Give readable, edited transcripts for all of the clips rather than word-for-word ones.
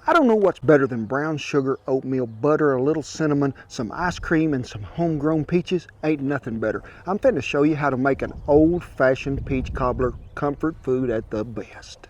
I don't know what's better than brown sugar, oatmeal, butter, a little cinnamon, some ice cream, and some homegrown peaches. Ain't nothing better. I'm finna show you how to make an old-fashioned peach cobbler, comfort food at the best.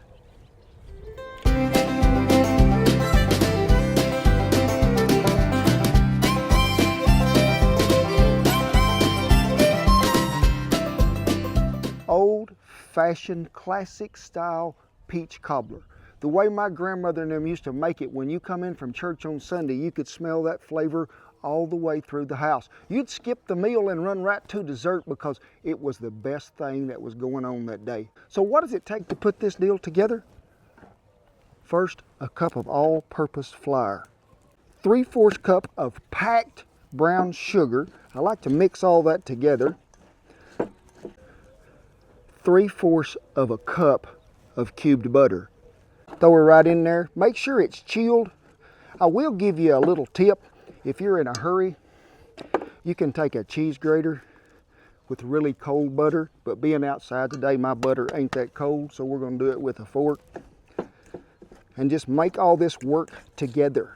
Old-fashioned, classic style peach cobbler. The way my grandmother and them used to make it, when you come in from church on Sunday, you could smell that flavor all the way through the house. You'd skip the meal and run right to dessert because it was the best thing that was going on that day. So what does it take to put this deal together? First, a cup of all-purpose flour. 3/4 cup of packed brown sugar. I like to mix all that together. 3/4 of a cup of cubed butter. Throw her right in there. Make sure it's chilled. I will give you a little tip. If you're in a hurry, you can take a cheese grater with really cold butter, but being outside today, my butter ain't that cold, so we're going to do it with a fork. And just make all this work together.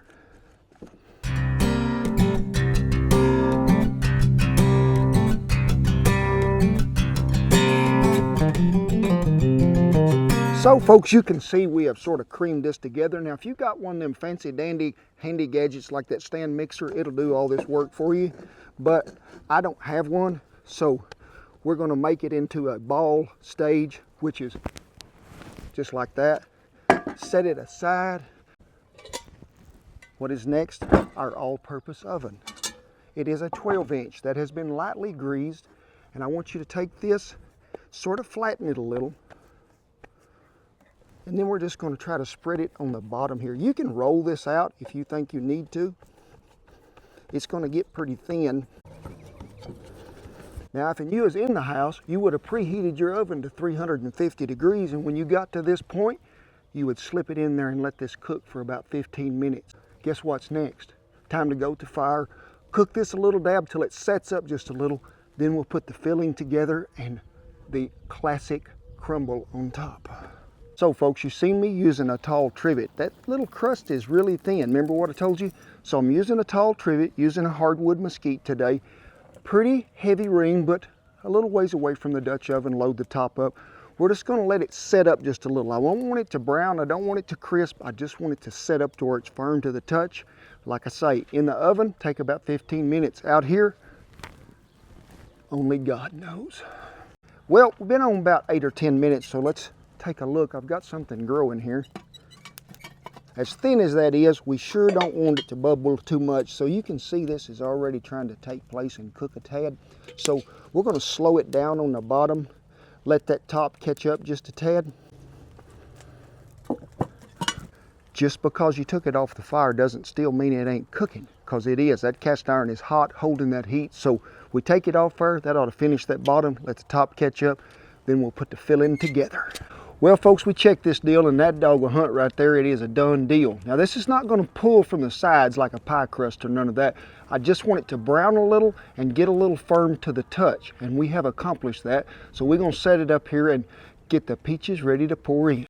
So folks, you can see we have sort of creamed this together. Now if you've got one of them fancy dandy handy gadgets like that stand mixer, it'll do all this work for you. But I don't have one, so we're going to make it into a ball stage, which is just like that. Set it aside. What is next? Our all-purpose oven. It is a 12-inch that has been lightly greased, and I want you to take this, sort of flatten it a little, and then we're just going to try to spread it on the bottom here. You can roll this out if you think you need to. It's going to get pretty thin. Now, if you was in the house, you would have preheated your oven to 350 degrees, and when you got to this point, you would slip it in there and let this cook for about 15 minutes. Guess what's next? Time to go to fire. Cook this a little dab till it sets up just a little. Then we'll put the filling together and the classic crumble on top. So folks, you see me using a tall trivet. That little crust is really thin. Remember what I told you? So I'm using a tall trivet, using a hardwood mesquite today. Pretty heavy ring, but a little ways away from the Dutch oven. Load the top up. We're just going to let it set up just a little. I don't want it to brown. I don't want it to crisp. I just want it to set up to where it's firm to the touch. Like I say, in the oven, take about 15 minutes. Out here, only God knows. Well, we've been on about 8 or 10 minutes, so let's take a look. I've got something growing here. As thin as that is, we sure don't want it to bubble too much. So you can see this is already trying to take place and cook a tad. So we're going to slow it down on the bottom. Let that top catch up just a tad. Just because you took it off the fire doesn't still mean it ain't cooking, because it is. That cast iron is hot, holding that heat. So we take it off there. That ought to finish that bottom. Let the top catch up. Then we'll put the filling together. Well, folks, we checked this deal, and that dog will hunt right there. It is a done deal. Now, this is not going to pull from the sides like a pie crust or none of that. I just want it to brown a little and get a little firm to the touch, and we have accomplished that. So we're going to set it up here and get the peaches ready to pour in.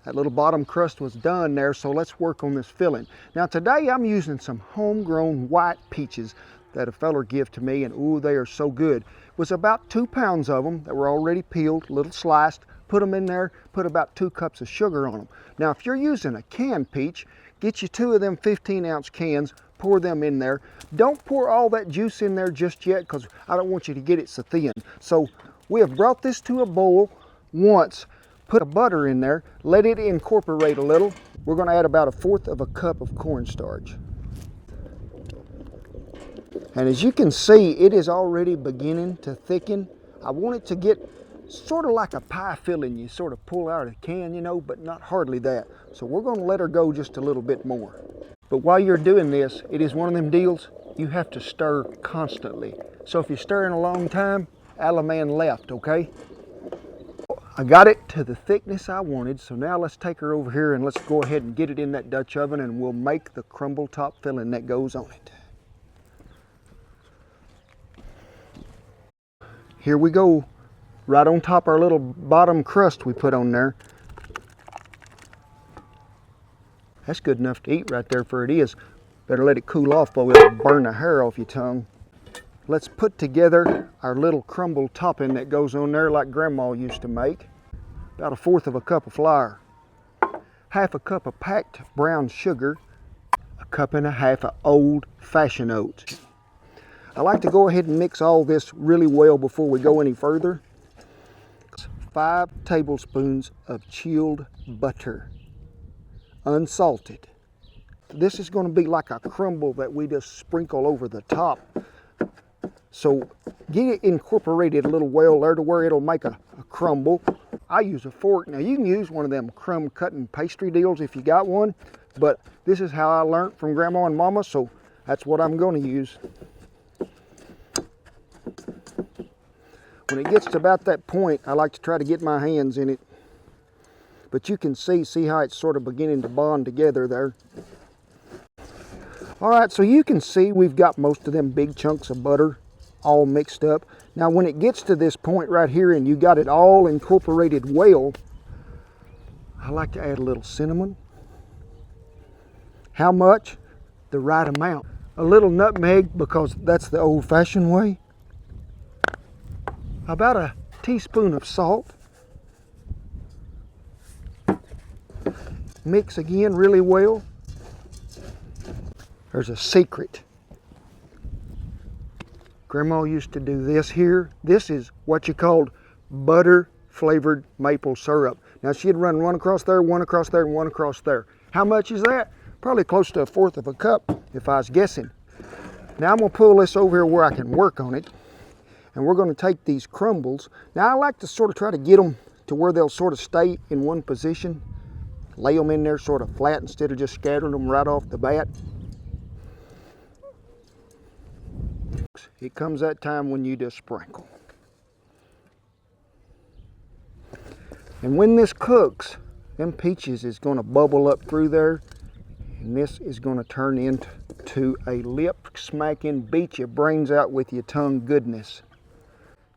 That little bottom crust was done there, so let's work on this filling. Now, today I'm using some homegrown white peaches that a feller gave to me, and ooh, they are so good. It was about 2 pounds of them that were already peeled, a little sliced. Put them in there, put about 2 cups of sugar on them. Now, if you're using a canned peach, get you 2 of them 15-ounce cans, pour them in there. Don't pour all that juice in there just yet, because I don't want you to get it so thin. So we have brought this to a boil once, put a butter in there, let it incorporate a little. We're going to add about 1/4 of a cup of cornstarch. And as you can see, it is already beginning to thicken. I want it to get sort of like a pie filling you sort of pull out of the can, you know, but not hardly that. So we're going to let her go just a little bit more. But while you're doing this, it is one of them deals you have to stir constantly. So if you're stirring a long time, a man left, okay? I got it to the thickness I wanted, so now let's take her over here and let's go ahead and get it in that Dutch oven, and we'll make the crumble top filling that goes on it. Here we go. Right on top our little bottom crust we put on there. That's good enough to eat right there for it is. Better let it cool off or it'll burn the hair off your tongue. Let's put together our little crumble topping that goes on there like Grandma used to make. About 1/4 of a cup of flour, 1/2 cup of packed brown sugar, 1.5 cups of old-fashioned oats. I like to go ahead and mix all this really well before we go any further. 5 tablespoons of chilled butter, unsalted. This is going to be like a crumble that we just sprinkle over the top. So get it incorporated a little well there to where it'll make a crumble. I use a fork. Now you can use one of them crumb cutting pastry deals if you got one, but this is how I learned from Grandma and Mama, so that's what I'm going to use. When it gets to about that point, I like to try to get my hands in it. But you can see how it's sort of beginning to bond together there. All right, so you can see we've got most of them big chunks of butter all mixed up. Now when it gets to this point right here and you got it all incorporated well, I like to add a little cinnamon. How much? The right amount. A little nutmeg because that's the old-fashioned way. About a teaspoon of salt. Mix again really well. There's a secret. Grandma used to do this here. This is what you called butter flavored maple syrup. Now she'd run one across there, one across there, and one across there. How much is that? Probably close to 1/4 of a cup if I was guessing. Now I'm gonna pull this over here where I can work on it. And we're gonna take these crumbles. Now I like to sort of try to get them to where they'll sort of stay in one position. Lay them in there sort of flat instead of just scattering them right off the bat. It comes that time when you just sprinkle. And when this cooks, them peaches is going to bubble up through there, and this is going to turn into a lip smacking, beat your brains out with your tongue goodness.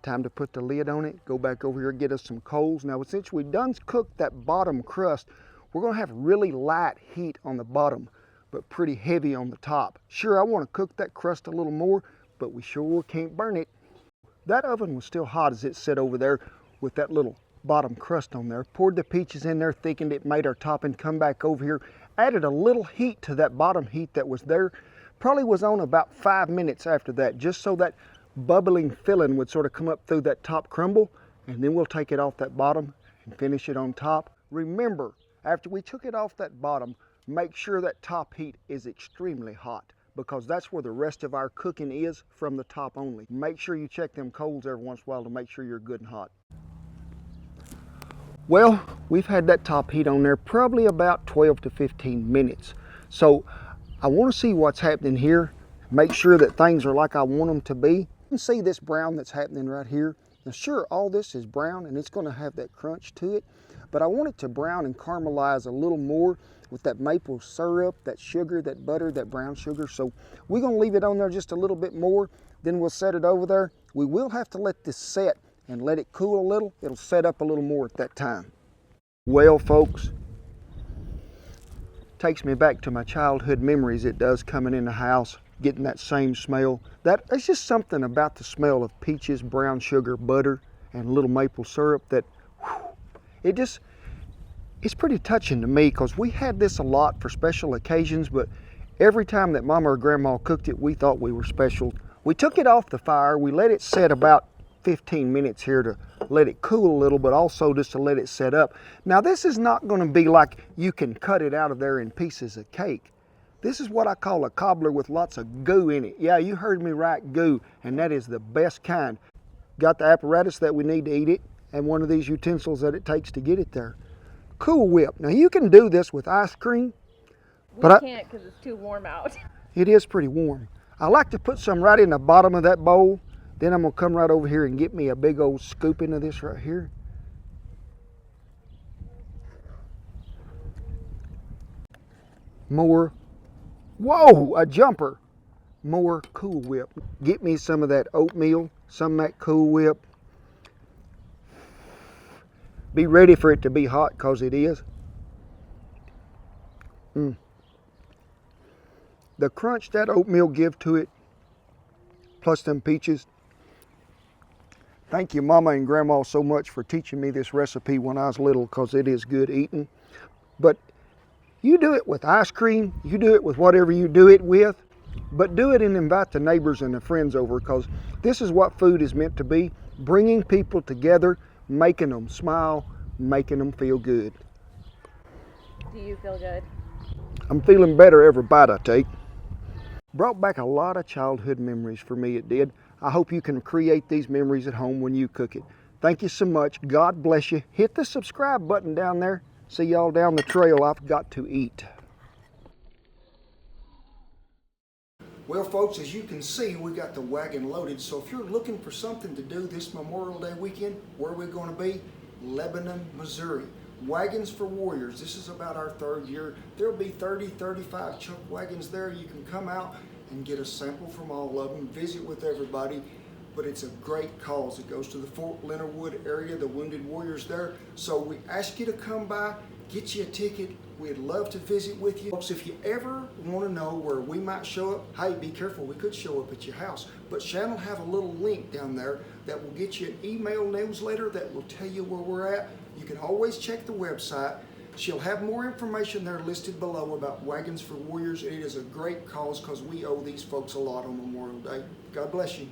Time to put the lid on it. Go back over here, get us some coals. Now since we done cooked that bottom crust, we're going to have really light heat on the bottom, but pretty heavy on the top. Sure, I want to cook that crust a little more, but we sure can't burn it. That oven was still hot as it sat over there with that little bottom crust on there. Poured the peaches in there, thickened it, made our topping, come back over here, added a little heat to that bottom heat that was there. Probably was on about 5 minutes after that, just so that bubbling filling would sort of come up through that top crumble, and then we'll take it off that bottom and finish it on top. Remember, after we took it off that bottom, make sure that top heat is extremely hot, because that's where the rest of our cooking is, from the top only. Make sure you check them coals every once in a while to make sure you're good and hot. Well, we've had that top heat on there probably about 12 to 15 minutes. So I want to see what's happening here. Make sure that things are like I want them to be. You can see this brown that's happening right here. Now sure, all this is brown and it's going to have that crunch to it, but I want it to brown and caramelize a little more with that maple syrup, that sugar, that butter, that brown sugar. So we're going to leave it on there just a little bit more, then we'll set it over there. We will have to let this set and let it cool a little. It'll set up a little more at that time. Well folks, takes me back to my childhood memories. It does, coming in the house, getting that same smell. There's just something about the smell of peaches, brown sugar, butter, and a little maple syrup that, whew, it's pretty touching to me, because we had this a lot for special occasions, but every time that Mama or Grandma cooked it, we thought we were special. We took it off the fire, we let it set about 15 minutes here to let it cool a little, but also just to let it set up. Now this is not going to be like you can cut it out of there in pieces of cake. This is what I call a cobbler with lots of goo in it. Yeah, you heard me right, goo, and that is the best kind. Got the apparatus that we need to eat it, and one of these utensils that it takes to get it there. Cool Whip. Now you can do this with ice cream. We can't because it's too warm out. It is pretty warm. I like to put some right in the bottom of that bowl. Then I'm going to come right over here and get me a big old scooping of this right here. More, whoa, a jumper. More Cool Whip. Get me some of that oatmeal, some of that Cool Whip. Be ready for it to be hot, because it is. The crunch that oatmeal give to it, plus them peaches. Thank you, Mama and Grandma, so much for teaching me this recipe when I was little, because it is good eating. But you do it with ice cream, you do it with whatever you do it with, but do it and invite the neighbors and the friends over, because this is what food is meant to be, bringing people together, making them smile, making them feel good. Do you feel good? I'm feeling better every bite I take. Brought back a lot of childhood memories for me, it did. I hope you can create these memories at home when you cook it. Thank you so much. God bless you. Hit the subscribe button down there. See y'all down the trail. I've got to eat. Well, folks, as you can see, we got the wagon loaded. So if you're looking for something to do this Memorial Day weekend, where are we going to be? Lebanon, Missouri. Wagons for Warriors. This is about our third year. There'll be 30, 35 chuck wagons there. You can come out and get a sample from all of them, visit with everybody. But it's a great cause. It goes to the Fort Leonard Wood area, the Wounded Warriors there. So we ask you to come by, get you a ticket. We'd love to visit with you. Folks, if you ever want to know where we might show up, hey, be careful, we could show up at your house. But Shannon will have a little link down there that will get you an email newsletter that will tell you where we're at. You can always check the website. She'll have more information there listed below about Wagons for Warriors. It is a great cause because we owe these folks a lot on Memorial Day. God bless you.